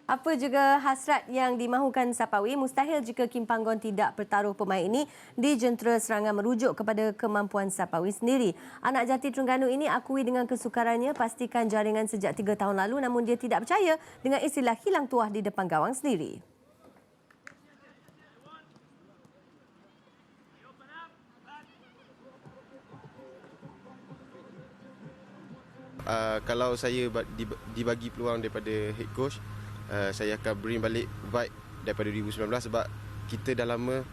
Apa juga hasrat yang dimahukan Sapawi? Mustahil jika Kim Panggon tidak bertaruh pemain ini di jentera serangan merujuk kepada kemampuan Sapawi sendiri. Anak jati Terengganu ini akui dengan kesukarannya pastikan jaringan sejak 3 tahun lalu, namun dia tidak percaya dengan istilah hilang tuah di depan gawang sendiri. Kalau saya dibagi peluang daripada head coach, saya akan bring balik vibe daripada 2019 sebab kita dah lama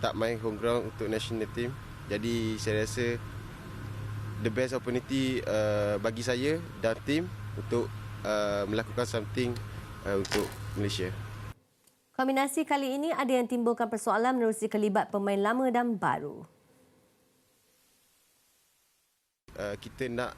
tak main home ground untuk national team. Jadi saya rasa the best opportunity bagi saya dan team untuk melakukan something untuk Malaysia. Kombinasi kali ini ada yang timbulkan persoalan menerusi kelibat pemain lama dan baru. Kita nak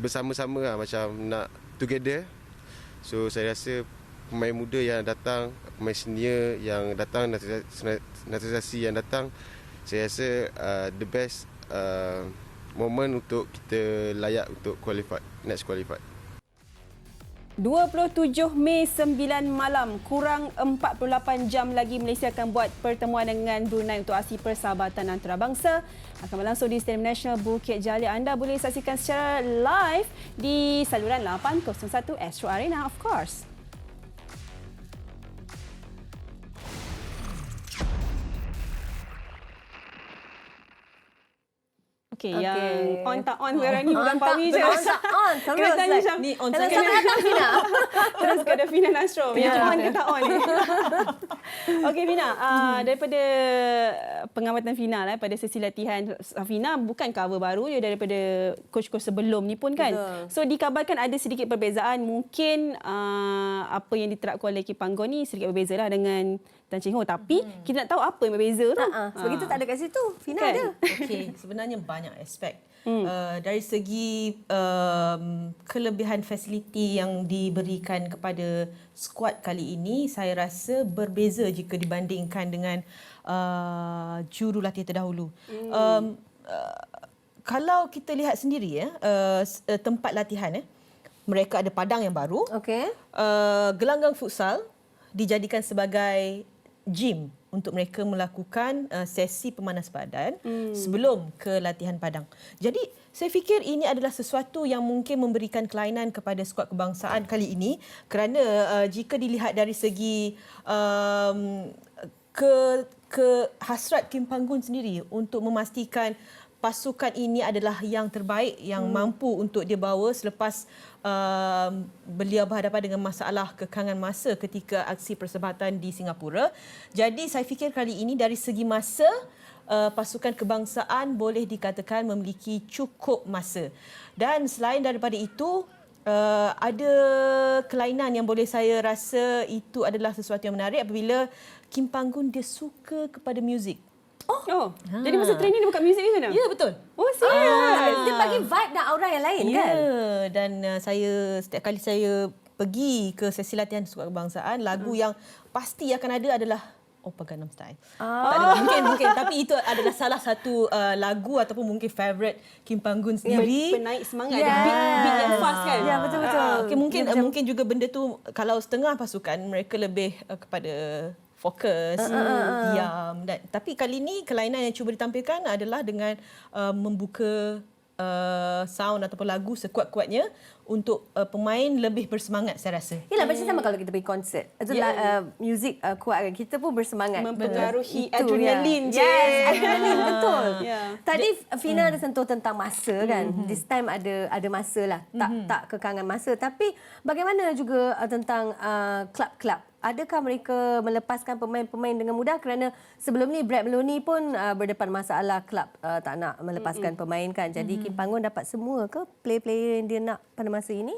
bersama-sama lah, macam nak together. So saya rasa pemain muda yang datang, pemain senior yang datang, naturalisasi yang datang, saya rasa the best moment untuk kita layak untuk next qualified. 27 Mei 9 malam, kurang 48 jam lagi Malaysia akan buat pertemuan dengan Brunei untuk aksi persahabatan antarabangsa. Akan berlangsung di Stadium Nasional Bukit Jalil. Anda boleh saksikan secara live di saluran 801 Astro Arena, of course. Okay, yang on tak on sekarang ni bukan Pawi je. On tak on. Terus kena tanya Syam. ni on tak on. Fina. Terus kepada Fina Nasro. Yang on ke tak on ni? Okey Fina, daripada pengamatan Fina pada sesi latihan, Fina bukan cover baru je daripada coach-coach sebelum ni pun kan. Betul. So dikabarkan ada sedikit perbezaan. Mungkin apa yang diterapkan oleh Kim Panggon ni sedikit berbeza lah dengan Tan Cheng Ho. Tapi kita nak tahu apa yang berbeza tu. Sebab kita tak ada kat situ. Fina Kan? ada. Okey, sebenarnya banyak aspek. Dari segi kelebihan fasiliti yang diberikan kepada skuad kali ini, saya rasa berbeza jika dibandingkan dengan jurulatih terdahulu. Kalau kita lihat sendiri tempat latihan, mereka ada padang yang baru. Okey. Gelanggang futsal dijadikan sebagai gym untuk mereka melakukan sesi pemanas badan sebelum ke latihan padang. Jadi, saya fikir ini adalah sesuatu yang mungkin memberikan kelainan kepada skuad kebangsaan kali ini kerana jika dilihat dari segi hasrat Kim Panggon sendiri untuk memastikan pasukan ini adalah yang terbaik yang mampu untuk dia bawa selepas beliau berhadapan dengan masalah kekangan masa ketika aksi persahabatan di Singapura. Jadi saya fikir kali ini dari segi masa pasukan kebangsaan boleh dikatakan memiliki cukup masa. Dan selain daripada itu, ada kelainan yang boleh saya rasa itu adalah sesuatu yang menarik apabila Kim Panggon dia suka kepada muzik. Jadi masa training dia buka muzik ke sana? Ya, betul. Oh, serius? Dia bagi vibe dan aura yang lain kan? Ya, dan setiap kali saya pergi ke sesi latihan skuad kebangsaan, lagu yang pasti akan ada adalah Oppa Gangnam Style. Tak ada, mungkin tapi itu adalah salah satu lagu ataupun mungkin favourite Kim Panggon sendiri. Penaik semangat, beat yang fast kan? Ya, betul-betul. Okay, mungkin juga benda tu kalau setengah pasukan mereka lebih kepada fokus, diam. Tapi kali ni kelainan yang cuba ditampilkan adalah dengan membuka sound ataupun lagu sekuat-kuatnya untuk pemain lebih bersemangat, saya rasa. Yalah, macam sama kalau kita pergi konsert. Itulah muzik kuat kan. Kita pun bersemangat. Mempengaruhi Itu, adrenalin je. Yes, adrenalin, betul. Yeah. Tadi Fina ada sentuh tentang masa kan. This time ada masa lah. Tak kekangan masa. Tapi bagaimana juga tentang klub-klub? Adakah mereka melepaskan pemain-pemain dengan mudah kerana sebelum ni Brad Maloney pun berdepan masalah klub tak nak melepaskan pemain kan. Jadi Kim Panggon dapat semua ke player-player yang dia nak pada masa ini?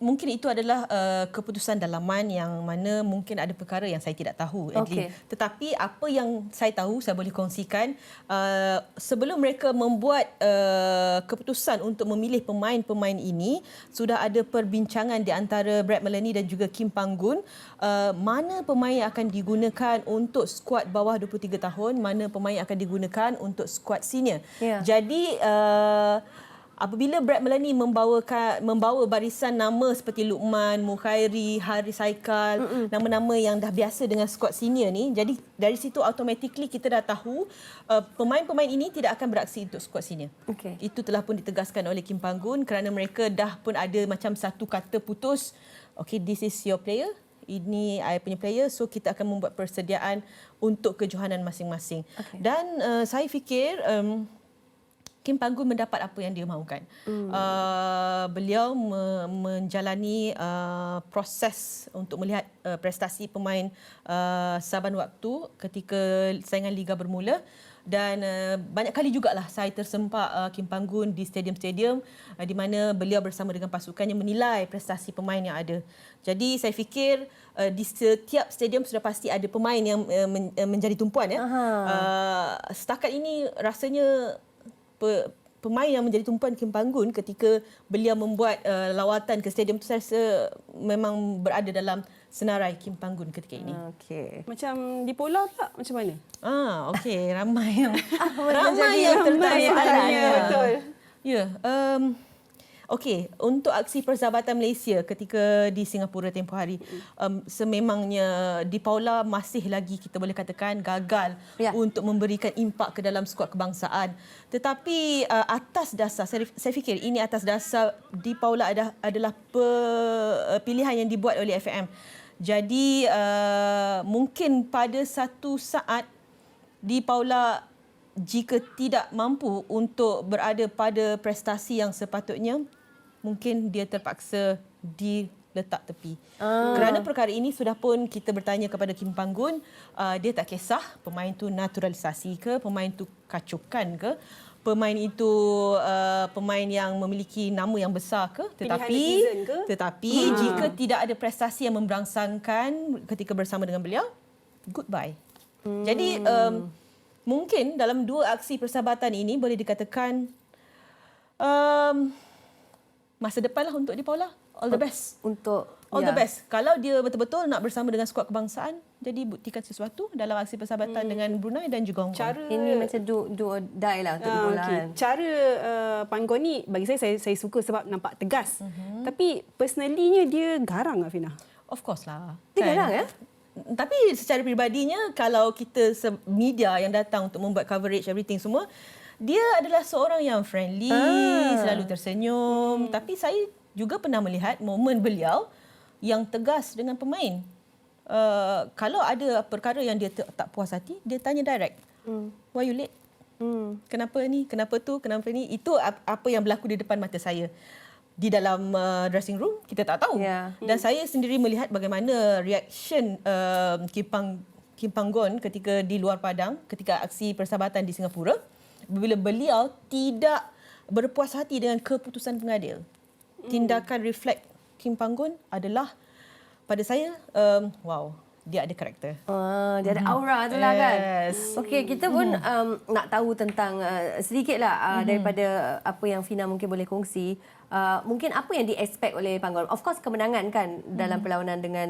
Mungkin itu adalah keputusan dalaman yang mana mungkin ada perkara yang saya tidak tahu, Adeline. Tetapi apa yang saya tahu, saya boleh kongsikan. Sebelum mereka membuat keputusan untuk memilih pemain-pemain ini, sudah ada perbincangan di antara Brad Maloney dan juga Kim Panggon. Mana pemain yang akan digunakan untuk skuad bawah 23 tahun, mana pemain yang akan digunakan untuk skuad senior. Yeah. Jadi apabila Brad Melanie membawa barisan nama seperti Luqman, Mukhairi, Haris Haikal, nama-nama yang dah biasa dengan skuad senior ni, jadi dari situ automatically kita dah tahu pemain-pemain ini tidak akan beraksi untuk skuad senior. Okey. Itu telah pun ditegaskan oleh Kim Panggun kerana mereka dah pun ada macam satu kata putus, okay, this is your player, ini I punya player, so kita akan membuat persediaan untuk kejohanan masing-masing. Okay. Dan saya fikir Kim Panggun mendapat apa yang dia mahukan. Beliau menjalani proses untuk melihat prestasi pemain saban waktu ketika saingan Liga bermula. Dan banyak kali jugalah saya tersempak Kim Panggun di stadium-stadium di mana beliau bersama dengan pasukannya menilai prestasi pemain yang ada. Jadi saya fikir di setiap stadium sudah pasti ada pemain yang menjadi tumpuan. Setakat ini rasanya pemain yang menjadi tumpuan Kim Panggun ketika beliau membuat lawatan ke stadium itu, saya rasa memang berada dalam senarai Kim Panggun ketika ini. Okey. Macam di Pola pula macam mana? Okey, ramai yang Ramai tertanya. betul. Ya, okey, untuk aksi Persahabatan Malaysia ketika di Singapura tempoh hari, sememangnya di Paula masih lagi kita boleh katakan gagal untuk memberikan impak ke dalam skuad kebangsaan. Tetapi atas dasar, saya fikir ini atas dasar di Paula adalah pilihan yang dibuat oleh FAM. Jadi mungkin pada satu saat di Paula jika tidak mampu untuk berada pada prestasi yang sepatutnya, mungkin dia terpaksa diletak tepi. Kerana perkara ini sudah pun kita bertanya kepada Kim Panggun, dia tak kisah pemain itu naturalisasi ke, pemain itu kacukan ke, pemain itu pemain yang memiliki nama yang besar ke, tetapi jika tidak ada prestasi yang memberangsangkan ketika bersama dengan beliau, goodbye. Jadi mungkin dalam dua aksi persahabatan ini boleh dikatakan masa depanlah untuk di Paula. All the best. All the best. Kalau dia betul-betul nak bersama dengan skuad kebangsaan, jadi buktikan sesuatu dalam aksi persahabatan dengan Brunei dan juga Hong Kong. Ini macam do or die lah untuk di bola. Okay. Cara Panggun ni bagi saya suka sebab nampak tegas. Tapi personally-nya dia garang tak, Fina? Of course lah. Dia garang ya? Tapi secara peribadinya, kalau kita media yang datang untuk membuat coverage everything semua, dia adalah seorang yang friendly, selalu tersenyum. Tapi saya juga pernah melihat momen beliau yang tegas dengan pemain. Kalau ada perkara yang dia tak puas hati, dia tanya direct. Why you late? Kenapa ni? Kenapa tu? Kenapa ni? Itu apa yang berlaku di depan mata saya. Di dalam dressing room, kita tak tahu. Dan saya sendiri melihat bagaimana reaction Kim Panggun ketika di luar padang, ketika aksi persahabatan di Singapura, bila beliau tidak berpuas hati dengan keputusan pengadil. Tindakan reflect Kim Panggun adalah, pada saya, wow, dia ada karakter. Dia ada aura tu lah kan. Yes. Okey, kita pun nak tahu tentang sedikitlah daripada apa yang Fina mungkin boleh kongsi. Mungkin apa yang di-expect oleh Panggun. Of course kemenangan kan dalam perlawanan dengan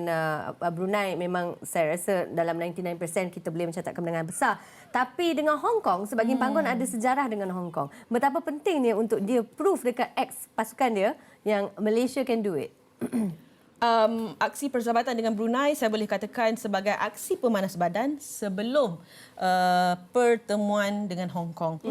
Brunei, memang saya rasa dalam 99% kita boleh mencatat kemenangan besar. Tapi dengan Hong Kong, sebagai Panggun ada sejarah dengan Hong Kong. Betapa pentingnya untuk dia proof dekat ex pasukan dia yang Malaysia can do it. Aksi persahabatan dengan Brunei saya boleh katakan sebagai aksi pemanas badan sebelum pertemuan dengan Hong Kong.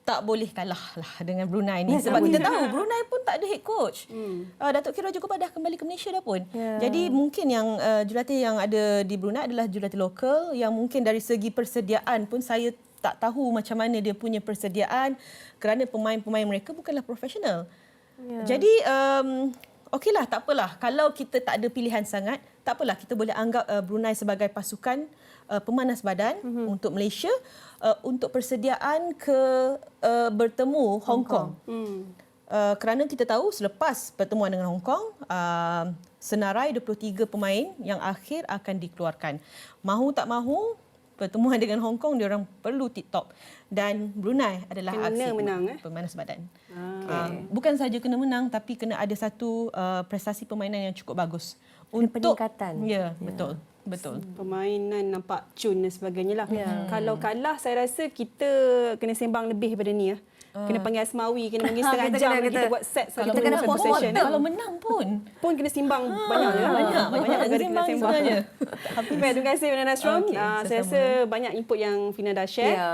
Tak boleh kalah lah dengan Brunei ni. Sebab kita tahu Brunei pun tak ada head coach. Datuk Khairi Raja Gopal dah kembali ke Malaysia dah pun. Jadi mungkin yang jurulatih yang ada di Brunei adalah jurulatih lokal yang mungkin dari segi persediaan pun saya tak tahu macam mana dia punya persediaan kerana pemain-pemain mereka bukanlah profesional. Jadi okeylah, tak apalah. Kalau kita tak ada pilihan sangat, tak apalah. Kita boleh anggap Brunei sebagai pasukan pemanas badan untuk Malaysia untuk persediaan ke bertemu Hong Kong. Kerana kita tahu selepas pertemuan dengan Hong Kong, senarai 23 pemain yang akhir akan dikeluarkan. Mahu tak mahu, pertemuan dengan Hong Kong diorang perlu tip-top. Dan Brunei adalah aksi pemanas badan. Bukan saja kena menang, tapi kena ada satu prestasi permainan yang cukup bagus. Untuk peningkatan. Ya, betul. Betul. Permainan nampak cun dan sebagainya lah. Kalau kalah, saya rasa kita kena sembang lebih daripada ni. Kena panggil Asmawi, kena panggil setengah kita jam kena- kita buat set kita kena satu post session. mortem. Kalau menang pun Pun kena simbang banyak je. banyak perkara kena sembang sembang. sebenarnya. Baik, terima kasih Fina Nasrom. Okey, Saya rasa banyak input yang Fina dah share. Ya.